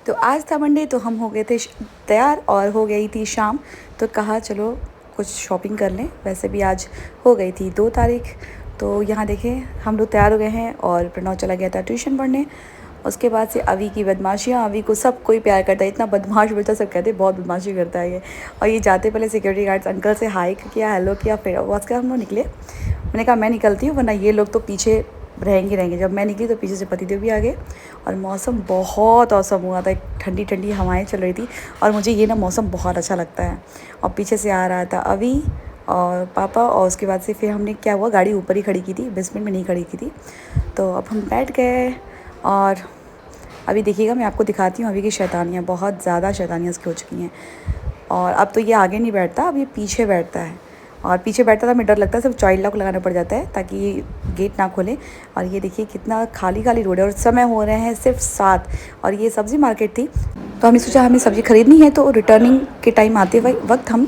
तो आज था मंडे, तो हम हो गए थे तैयार और हो गई थी शाम। तो कहा चलो कुछ शॉपिंग कर लें। वैसे भी आज हो गई थी 2 तारीख। तो यहाँ देखें हम लोग तैयार हो गए हैं और प्रणव चला गया था ट्यूशन पढ़ने। उसके बाद से अवी की बदमाशियाँ, अवी को सब कोई प्यार करता है, इतना बदमाश बच्चा, सब कहते हैं बहुत बदमाशी करता है ये। और ये जाते पहले सिक्योरिटी गार्ड्स अंकल से हाई किया, हेलो किया, फिर उसके हम लोग निकले। मैंने कहा मैं निकलती हूँ वरना ये लोग तो पीछे रहेंगे। जब मैं निकली तो पीछे से पतिदेव भी आ गए और मौसम बहुत औसम हुआ था। एक ठंडी ठंडी हवाएं चल रही थी और मुझे ये ना मौसम बहुत अच्छा लगता है। और पीछे से आ रहा था अभी और पापा। और उसके बाद से फिर हमने क्या हुआ, गाड़ी ऊपर ही खड़ी की थी, बेसमेंट में नहीं खड़ी की थी। तो अब हम बैठ गए और अभी देखिएगा मैं आपको दिखाती हूँ अभी की शैतानियाँ, बहुत ज़्यादा शैतानियाँ इसकी हो चुकी हैं। और अब तो ये आगे नहीं बैठता, अब ये पीछे बैठता है। और पीछे बैठता था, मैं डर लगता है, सिर्फ चाइल्ड लॉक लगाना पड़ जाता है ताकि ये गेट ना खोले। और ये देखिए कितना खाली खाली रोड है और समय हो रहे हैं सिर्फ 7। और ये सब्ज़ी मार्केट थी, तो हमने सोचा हमें सब्ज़ी ख़रीदनी है तो रिटर्निंग के टाइम आते वक्त हम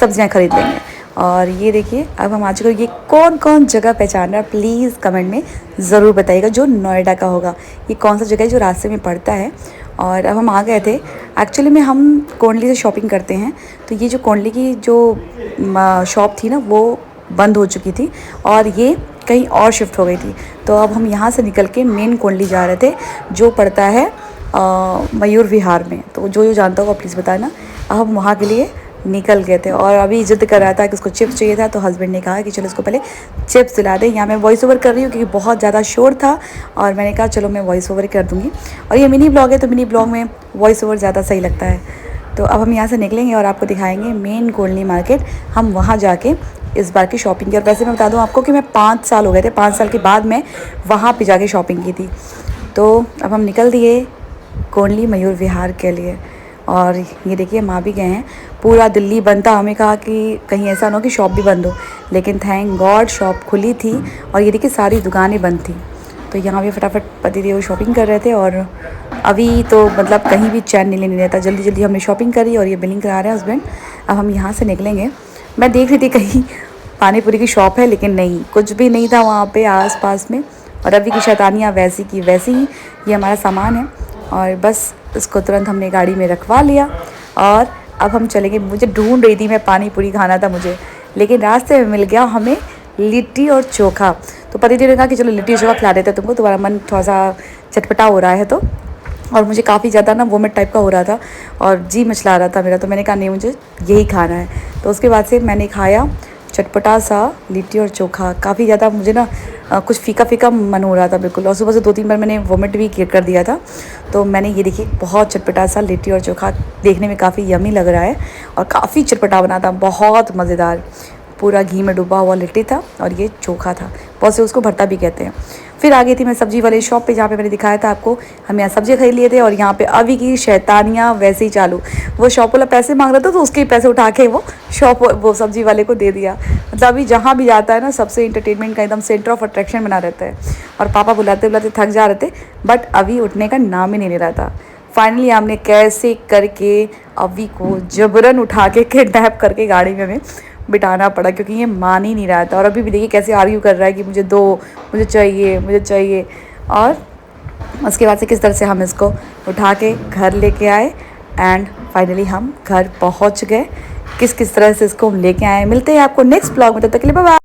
सब्ज़ियाँ ख़रीद लेंगे। और ये देखिए अब हम आ चुके। ये कौन कौन जगह पहचान रहा है प्लीज़ कमेंट में ज़रूर बताइएगा, जो नोएडा का होगा। ये कौन सा जगह है जो रास्ते में पड़ता है। और अब हम आ गए थे। एक्चुअली में हम कोंडली से शॉपिंग करते हैं, तो ये जो कोंडली की जो शॉप थी ना वो बंद हो चुकी थी और ये कहीं और शिफ्ट हो गई थी। तो अब हम यहाँ से निकल के मेन कोंडली जा रहे थे जो पड़ता है मयूर विहार में। तो जो जानता होगा प्लीज़ बताना। अब हम वहाँ के लिए निकल गए थे और अभी जिद कर रहा था कि उसको चिप्स चाहिए था, तो हस्बैंड ने कहा कि चलो इसको पहले चिप्स दिला दें। यहाँ मैं वॉइस ओवर कर रही हूँ क्योंकि बहुत ज़्यादा शोर था और मैंने कहा चलो मैं वॉइस ओवर कर दूँगी। और ये मिनी ब्लॉग है तो मिनी ब्लॉग में वॉइस ओवर ज़्यादा सही लगता है। तो अब हम यहाँ से निकलेंगे और आपको दिखाएंगे मेन कोंडली मार्केट। हम वहाँ जाके इस बार की शॉपिंग की। और वैसे मैं बता दूँ आपको कि मैं 5 साल हो गए थे, 5 साल के बाद मैं वहाँ पे जाके शॉपिंग की थी। तो अब हम निकल दिए कोंडली मयूर विहार के लिए। और ये देखिए माँ भी गए हैं। पूरा दिल्ली बंद था, हमें कहा कि कहीं ऐसा ना हो कि शॉप भी बंद हो, लेकिन थैंक गॉड शॉप खुली थी। और ये देखिए सारी दुकानें बंद थी। तो यहाँ भी फटाफट पतिदेव शॉपिंग कर रहे थे और अभी तो मतलब कहीं भी चैन नहीं लेने रहता। जल्दी जल्दी हमने शॉपिंग करी और ये बिलिंग करा रहे हैं हस्बैंड। अब हम यहाँ से निकलेंगे। मैं देख रही थी कहीं पानी पूरी की शॉप है, लेकिन नहीं, कुछ भी नहीं था वहाँ पे आस पास में। और अभी की शैतानियाँ वैसी की वैसी ही। ये हमारा सामान है और बस इसको तुरंत हमने गाड़ी में रखवा लिया और अब हम चलेंगे। मुझे ढूंढ रही थी मैं, पानी पूरी खाना था मुझे, लेकिन रास्ते में मिल गया हमें लिट्टी और चोखा। तो पतिदेव ने कहा कि चलो लिट्टी और चोखा खिला देते हैं तुमको, तुम्हारा मन थोड़ा सा चटपटा हो रहा है तो। और मुझे काफ़ी ज़्यादा ना वोमिट टाइप का हो रहा था और जी मचला रहा था मेरा, तो मैंने कहा नहीं मुझे यही खाना है। तो उसके बाद से मैंने खाया चटपटा सा लिट्टी और चोखा। काफ़ी ज़्यादा मुझे ना कुछ फीका फीका मन हो रहा था बिल्कुल। और सुबह से 2-3 बार मैंने वोमिट भी कर दिया था। तो मैंने ये देखिए बहुत चटपटा सा लिट्टी और चोखा, देखने में काफ़ी यमी लग रहा है और काफ़ी चटपटा बना था, बहुत मज़ेदार। पूरा घी में डूबा हुआ लिट्टी था और ये चोखा था। बहुत से उसको भरता भी कहते हैं। फिर आ गई थी मैं सब्ज़ी वाले शॉप पे जहाँ पे मैंने दिखाया था आपको। हम यहाँ सब्ज़ी खरीद लिए थे और यहाँ पे अभी की शैतानियाँ वैसे ही चालू। वो शॉप वाला पैसे मांग रहा था तो उसके पैसे उठा के वो सब्ज़ी वाले को दे दिया। मतलब अभी जहाँ भी जाता है ना सबसे इंटरटेनमेंट का एकदम सेंटर ऑफ अट्रैक्शन बना रहता है। और पापा बुलाते बुलाते थक जा रहे थे, बट अभी उठने का नाम ही नहीं ले रहा था। फाइनली हमने कैसे करके अभी को जबरन उठा के किडनैप करके गाड़ी में हमें बिठाना पड़ा, क्योंकि ये मान ही नहीं रहा था। और अभी भी देखिए कैसे आर्ग्यू कर रहा है कि मुझे दो, मुझे चाहिए, मुझे चाहिए। और उसके बाद से किस तरह से हम इसको उठा के घर लेके आए एंड फाइनली हम घर पहुंच गए। किस तरह से इसको हम लेके आए। मिलते हैं आपको नेक्स्ट ब्लॉग में, तब तक के लिए बाय बाय।